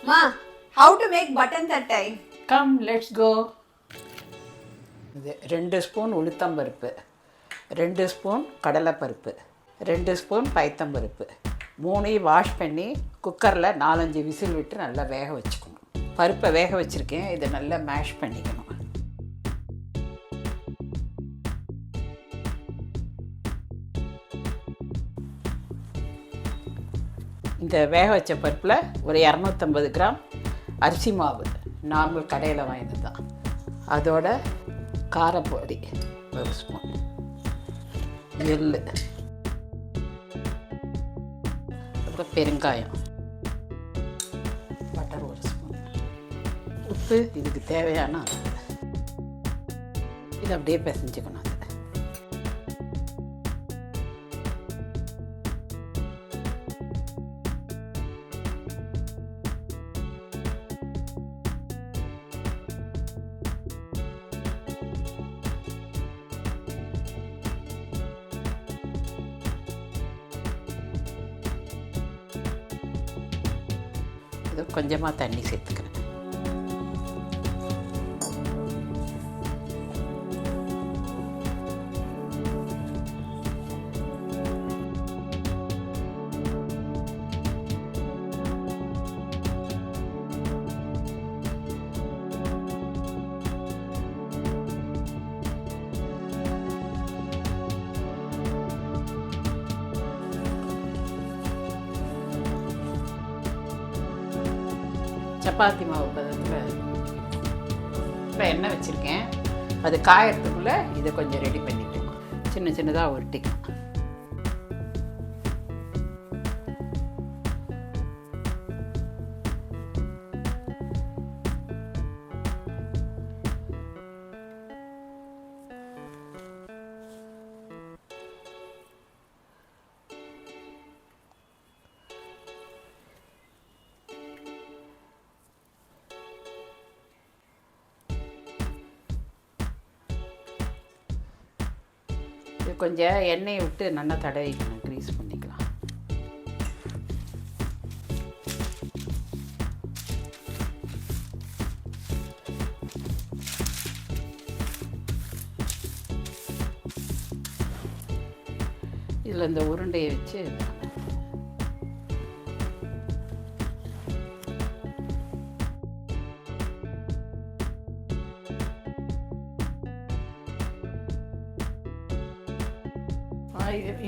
Ma, how to make button thattai? Come, let's go. இது 2 spoon உளுத்தம்பருப்பு, 2 spoon கடலைப்பருப்பு, 2 spoon பைத்தம்பருப்பு, 3 wash பண்ணி குக்கரில் 4-5 விசில் விட்டு நல்லா வேக வச்சுக்கணும். பருப்பை வேக வச்சுருக்கேன், இதை நல்லா மேஷ் பண்ணிக்கணும். இந்த வேக வச்ச பருப்பில் ஒரு 250 கிராம் அரிசி மாவு, நார்மல் கடையில் வாங்கினது தான். அதோட காரப்பொடி 1 ஸ்பூன், எள்ளு, அப்புறம் பெருங்காயம், பட்டர் 1 ஸ்பூன், உப்பு இதுக்கு தேவையான அளவு. இது அப்படியே பிசைஞ்சுக்கணும். இது கொஞ்சமாக தண்ணி சேர்த்துக்கிறேன். சப்பாத்தி மாவு பதத்தில் இப்போ எண்ணெய் வச்சுருக்கேன். அது காயறதுக்குள்ளே இதை கொஞ்சம் ரெடி பண்ணிட்டோம். சின்ன சின்னதாக உருட்டிக்கலாம். இது கொஞ்சம் எண்ணெயை விட்டு நல்லா தடவிக்கணும், க்ரீஸ் பண்ணிக்கலாம். இதில் இந்த உருண்டையை வச்சு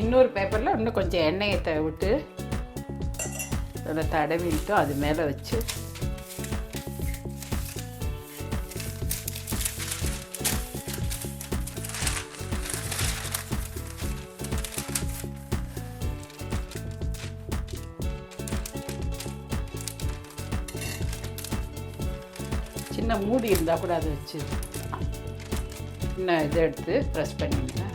இன்னொரு பேப்பரில் இன்னும் கொஞ்சம் எண்ணெயை விட்டு அதில் தடவிட்டு அது மேலே வச்சு சின்ன மூடி இருந்தால் கூட அதை வச்சு இன்னும் இதை எடுத்து ப்ரெஸ் பண்ணிங்கன்னா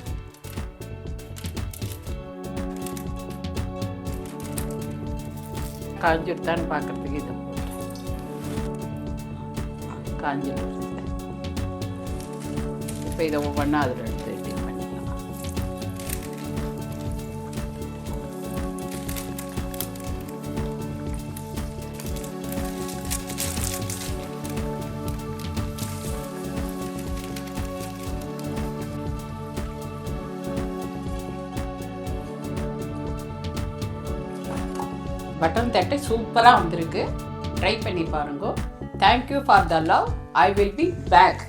காஞ்சிடுதான்னு பார்க்குறதுக்கு இதை காஞ்சிடுறது. இப்போ இதை ஒவ்வொன்றா அதில் எடுத்து எடிட் பண்ணிக்கலாம். பட்டன் தட்டை சூப்பராக வந்திருக்கு. ட்ரை பண்ணி பாருங்க. Thank you for the love. I will be back.